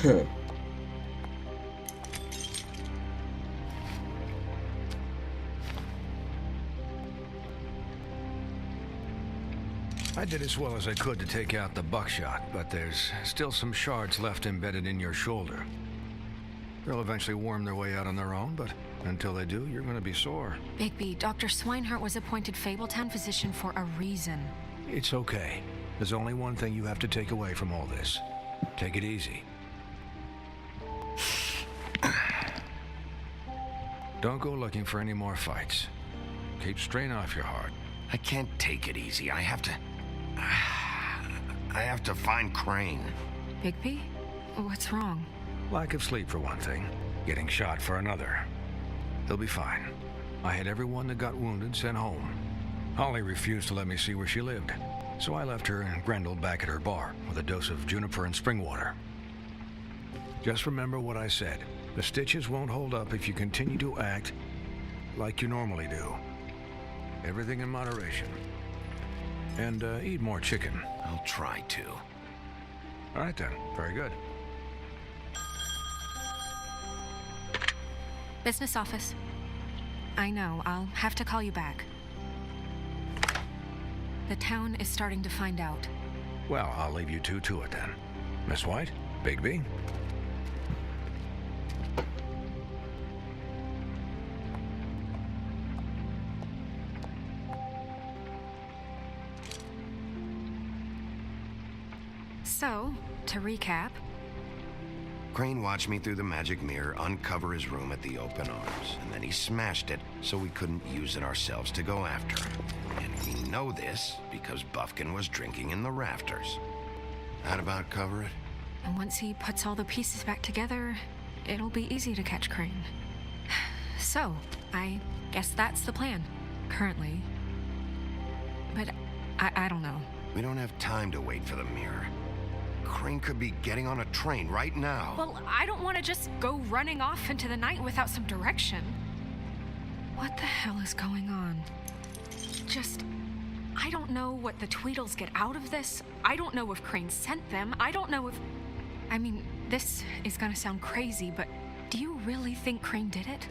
I did as well as I could to take out the buckshot, but there's still some shards left embedded in your shoulder. They'll eventually worm their way out on their own, but until they do, you're going to be sore. Bigby, Dr. Swinehart was appointed Fabletown physician for a reason. It's okay. There's only one thing you have to take away from all this. Take it easy. Don't go looking for any more fights. Keep strain off your heart. I can't take it easy. I have to find Crane. Bigby? What's wrong? Lack of sleep for one thing. Getting shot for another. He'll be fine. I had everyone that got wounded sent home. Holly refused to let me see where she lived, so I left her and Grendel back at her bar with a dose of juniper and spring water. Just remember what I said. The stitches won't hold up if you continue to act like you normally do. Everything in moderation. And eat more chicken. I'll try to. All right then. Very good. Business office. I know, I'll have to call you back. The town is starting to find out. Well, I'll leave you two to it then. Miss White, Bigby. So, to recap... Crane watched me through the magic mirror uncover his room at the open arms, and then he smashed it so we couldn't use it ourselves to go after him. And we know this because Buffkin was drinking in the rafters. That about cover it? And once he puts all the pieces back together, it'll be easy to catch Crane. So, I guess that's the plan, currently. But I don't know. We don't have time to wait for the mirror. Crane could be getting on a train right now. Well, I don't want to just go running off into the night without some direction. What the hell is going on? I don't know what the Tweedles get out of this. I don't know if Crane sent them. I don't know if... I mean, this is gonna sound crazy, but do you really think Crane did it?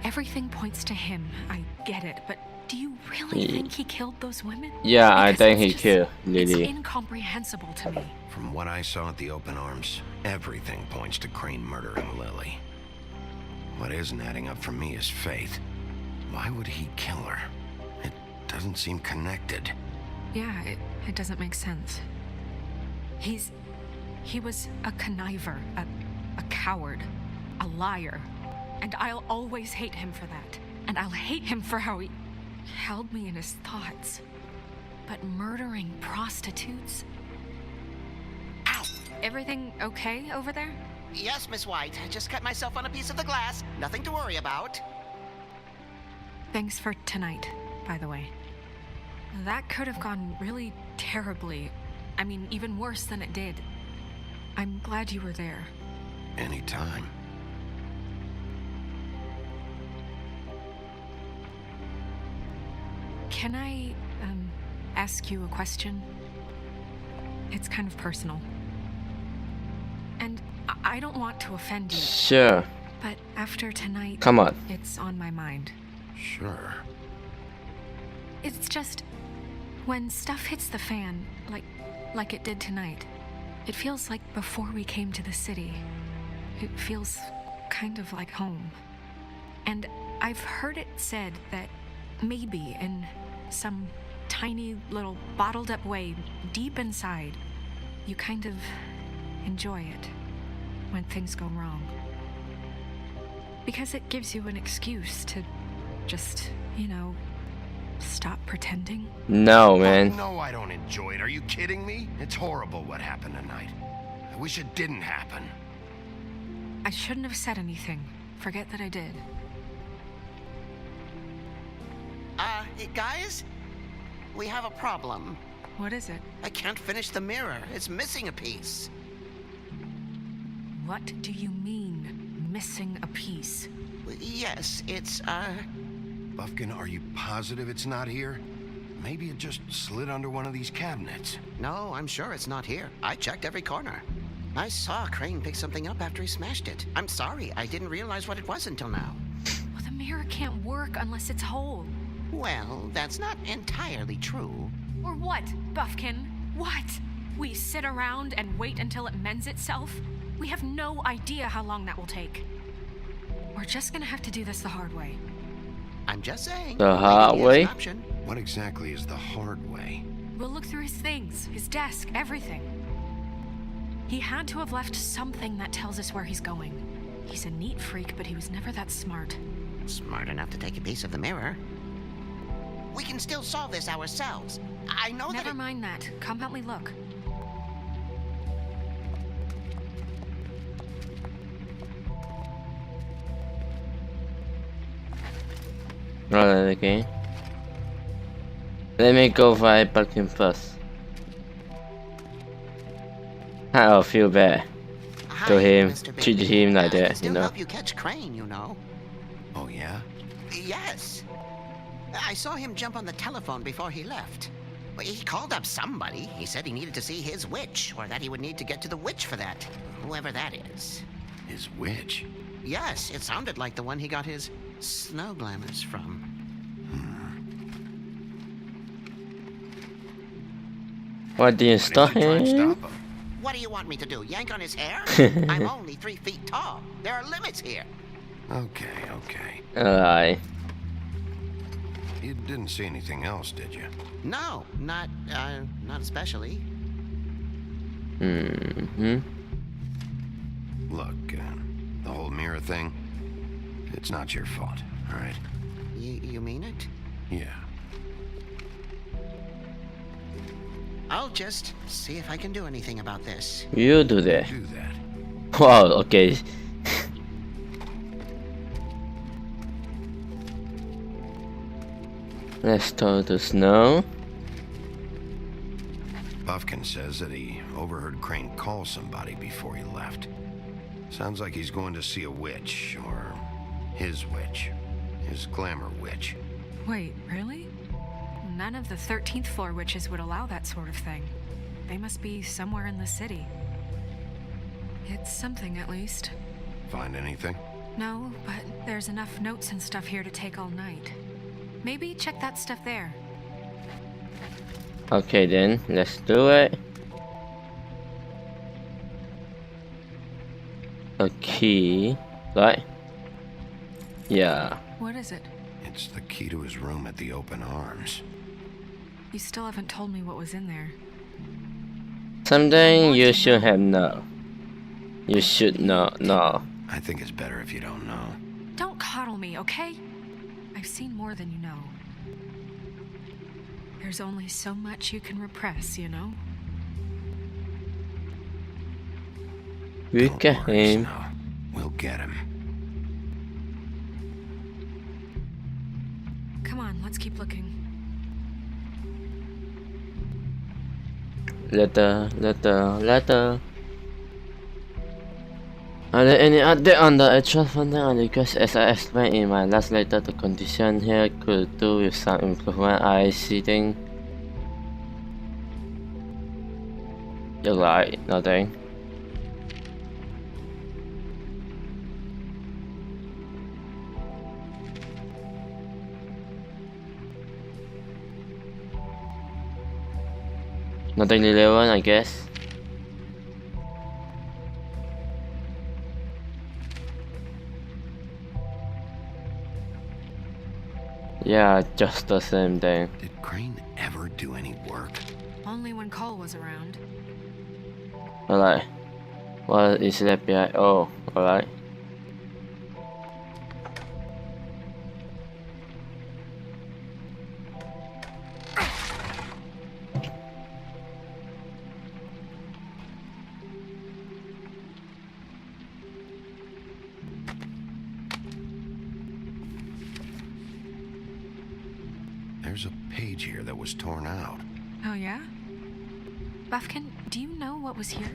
Everything points to him. I get it, but do you really think he killed those women? Yeah, I Because think he it's killed It's Lily. incomprehensible to me. From what I saw at the open arms, everything points to Crane murdering Lily. What isn't adding up for me is Faith. Why would he kill her? It doesn't seem connected. Yeah, it doesn't make sense. He was a conniver, a coward, a liar. And I'll always hate him for that. And I'll hate him for how he held me in his thoughts. But murdering prostitutes? Ow! Everything okay over there? Yes, Miss White. I just cut myself on a piece of the glass. Nothing to worry about. Thanks for tonight, by the way. That could have gone really terribly. I mean, even worse than it did. I'm glad you were there. Anytime. Can I, ask you a question? It's kind of personal. And I don't want to offend you, Sure. but after tonight, Come on. it's on my mind. Sure. It's just, when stuff hits the fan, like it did tonight, it feels like before we came to the city. It feels kind of like home. And I've heard it said that maybe in some tiny little bottled up way deep inside, you kind of enjoy it when things go wrong. Because it gives you an excuse to just, stop pretending. No, man. No, I don't enjoy it. Are you kidding me? It's horrible what happened tonight. I wish it didn't happen. I shouldn't have said anything. Forget that I did. Guys? We have a problem. What is it? I can't finish the mirror. It's missing a piece. What do you mean, missing a piece? Yes, it's, Buffkin, are you positive it's not here? Maybe it just slid under one of these cabinets. No, I'm sure it's not here. I checked every corner. I saw Crane pick something up after he smashed it. I'm sorry, I didn't realize what it was until now. Well, the mirror can't work unless it's whole. Well, that's not entirely true. Or what, Buffkin? What? We sit around and wait until it mends itself? We have no idea how long that will take. We're just gonna have to do this the hard way. I'm just saying. The hard maybe way? it's an option. What exactly is the hard way? We'll look through his things, his desk, everything. He had to have left something that tells us where he's going. He's a neat freak, but he was never that smart. Smart enough to take a piece of the mirror. We can still solve this ourselves. I know Never that. mind that. Come help me look. Alright, okay. Let me go find Buffkin first. I feel bad Hi, to him, Mr. treat Bigby. him like I can that, you still know. help you catch Crane, you know. Oh, yeah? Yes. I saw him jump on the telephone before he left. Well, he called up somebody. He said he needed to see his witch, or that he would need to get to the witch for that. Whoever that is. His witch? Yes, it sounded like the one he got his snow glamours from. Why did you Did stop you try and him? stop him? What do you want me to do? Yank on his hair? I'm only 3 feet tall. There are limits here. Okay, okay. Alright. You didn't see anything else, did you? No, not especially. Mm-hmm. Look, the whole mirror thing, it's not your fault, all right? You mean it? Yeah. I'll just see if I can do anything about this. You do that. Do that. Wow, okay. Let's talk to Snow. Buffkin says that he overheard Crane call somebody before he left. Sounds like he's going to see a witch, or his witch. His glamour witch. Wait, really? None of the 13th floor witches would allow that sort of thing. They must be somewhere in the city. It's something, at least. Find anything? No, but there's enough notes and stuff here to take all night. Maybe check that stuff there. Okay then, let's do it. A key, right? Yeah. What is it? It's the key to his room at the Open Arms. You still haven't told me what was in there. Something you should have known. You should know. No. I think it's better if you don't know. Don't coddle me, okay? I've seen more than you know. There's only so much you can repress, you know? We Don't get worry, him. Snow. We'll get him. Come on, let's keep looking. Letter. Are there any update on the actual funding and request? As I explained in my last letter, the condition here could do with some improvement. I see thing. You're right, nothing. Nothing relevant, I guess. Yeah, just the same thing. Did Crane ever do any work? Only when Cole was around. Alright. What is left behind? Oh, alright. There's a page here that was torn out. Oh, yeah? Buffkin, do you know what was here?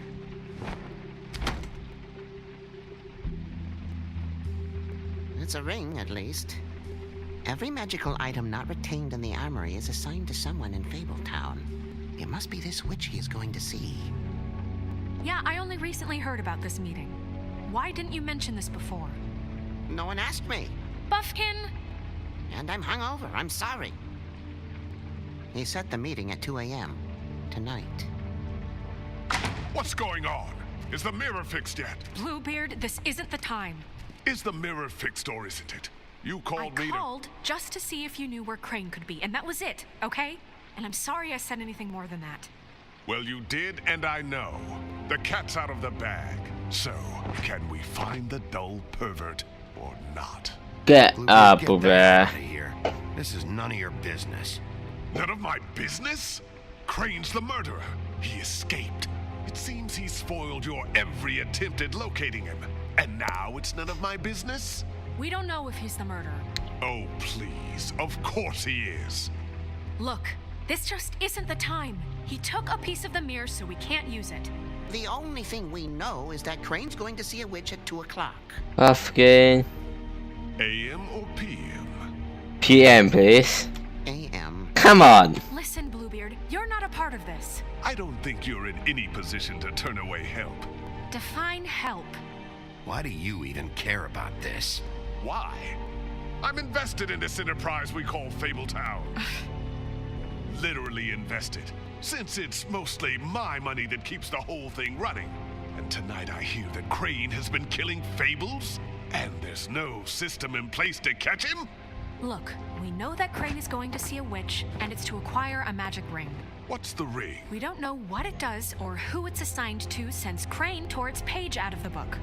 It's a ring, at least. Every magical item not retained in the armory is assigned to someone in Fabletown. It must be this witch he is going to see. Yeah, I only recently heard about this meeting. Why didn't you mention this before? No one asked me. Buffkin! And I'm hungover. I'm sorry. He set the meeting at 2 a.m. tonight. What's going on? Is the mirror fixed yet? Bluebeard, this isn't the time. Is the mirror fixed or isn't it? You called me I called just to see if you knew where Crane could be, and that was it, okay? And I'm sorry I said anything more than that. Well, you did, and I know. The cat's out of the bag. So, can we find the dull pervert or not? Get Bluebeard, up, get that bruh. out of here. This is none of your business. None of my business? Crane's the murderer. He escaped. It seems he spoiled your every attempt at locating him. And now it's none of my business? We don't know if he's the murderer. Oh, please. Of course he is. Look, this just isn't the time. He took a piece of the mirror, so we can't use it. The only thing we know is that Crane's going to see a witch at 2 o'clock. Buffkin. AM or PM? PM, please. A.M. Come on. Listen, Bluebeard, you're not a part of this. I don't think you're in any position to turn away help. Define help. Why do you even care about this? Why? I'm invested in this enterprise we call Fabletown. Literally invested, since it's mostly my money that keeps the whole thing running. And tonight I hear that Crane has been killing Fables, and there's no system in place to catch him? Look, we know that Crane is going to see a witch, and it's to acquire a magic ring. What's the ring? We don't know what it does or who it's assigned to since Crane tore its page out of the book.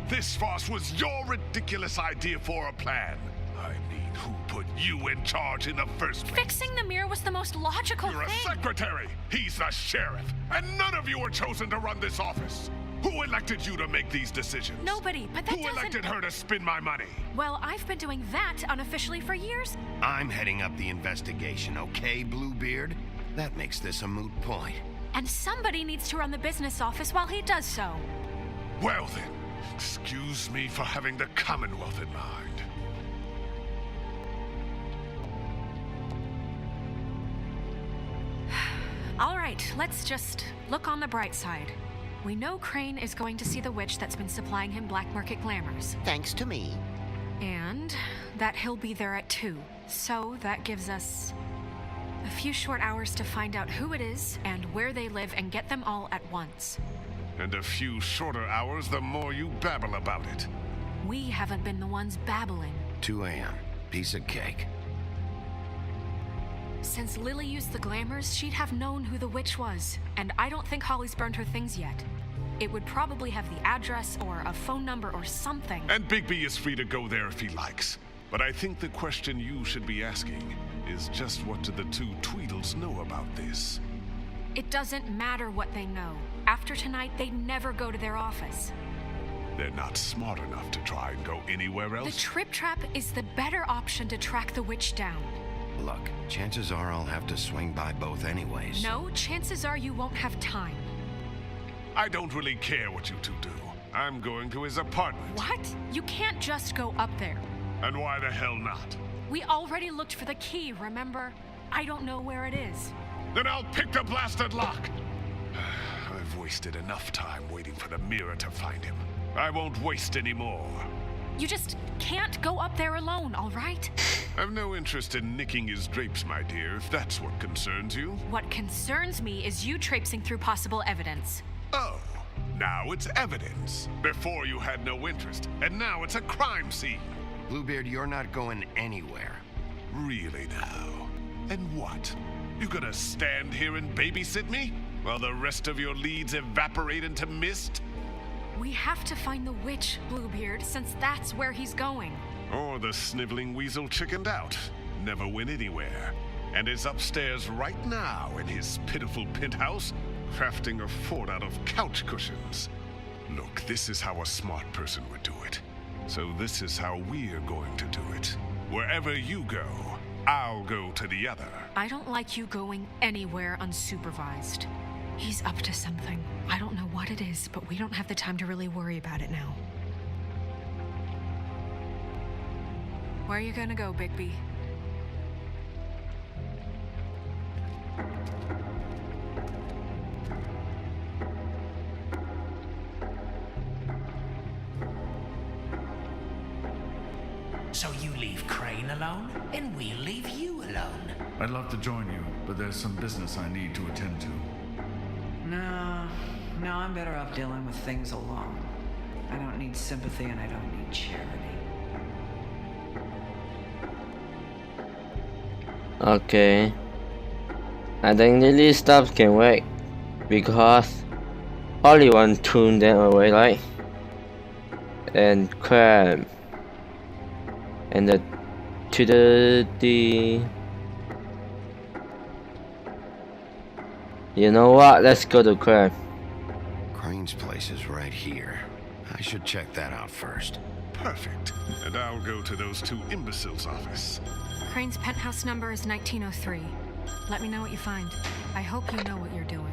This farce was your ridiculous idea for a plan. I mean, who put you in charge in the first place? Fixing the mirror was the most logical You're a thing. secretary. He's the sheriff. And none of you were chosen to run this office. Who elected you to make these decisions? Nobody, but that Who doesn't... elected her to spend my money? Well, I've been doing that unofficially for years. I'm heading up the investigation, okay, Bluebeard? That makes this a moot point. And somebody needs to run the business office while he does so. Well then, excuse me for having the Commonwealth in mind. All right, let's just look on the bright side. We know Crane is going to see the witch that's been supplying him black market glamours. Thanks to me. And that he'll be there at 2. So that gives us a few short hours to find out who it is and where they live and get them all at once. And a few shorter hours, the more you babble about it. We haven't been the ones babbling. 2 a.m. Piece of cake. Since Lily used the glamours, she'd have known who the witch was. And I don't think Holly's burned her things yet. It would probably have the address or a phone number or something. And Bigby is free to go there if he likes. But I think the question you should be asking is just what do the two Tweedles know about this? It doesn't matter what they know. After tonight, they'd never go to their office. They're not smart enough to try and go anywhere The else? Trip Trap is the better option to track the witch down. Look, chances are I'll have to swing by both anyways. No, chances are you won't have time. I don't really care what you two do. I'm going to his apartment. What? You can't just go up there. And why the hell not? We already looked for the key, remember? I don't know where it is. Then I'll pick the blasted lock. I've wasted enough time waiting for the mirror to find him. I won't waste any more. You just can't go up there alone, all right? I've no interest in nicking his drapes, my dear, if that's what concerns you. What concerns me is you traipsing through possible evidence. Oh, now it's evidence. Before you had no interest, and now it's a crime scene. Bluebeard, you're not going anywhere. Really now? And what? You gonna stand here and babysit me while the rest of your leads evaporate into mist? We have to find the witch, Bluebeard, since that's where he's going. Or the sniveling weasel chickened out, never went anywhere, and is upstairs right now in his pitiful penthouse, crafting a fort out of couch cushions. Look, this is how a smart person would do it. So this is how we're going to do it. Wherever you go, I'll go to the other. I don't like you going anywhere unsupervised. He's up to something. I don't know what it is, but we don't have the time to really worry about it now. Where are you gonna go, Bigby? leave Crane alone, and we'll leave you alone. I'd love to join you, but there's some business I need to attend to. No, I'm better off dealing with things alone. I don't need sympathy and I don't need charity. Okay. I think these stuff can wait because only one tune them away, right? And cram. And the you know what? Let's go to cram. Crane's place is right here. I should check that out first. Perfect. And I'll go to those two imbeciles' office. Crane's penthouse number is 1903. Let me know what you find. I hope you know what you're doing.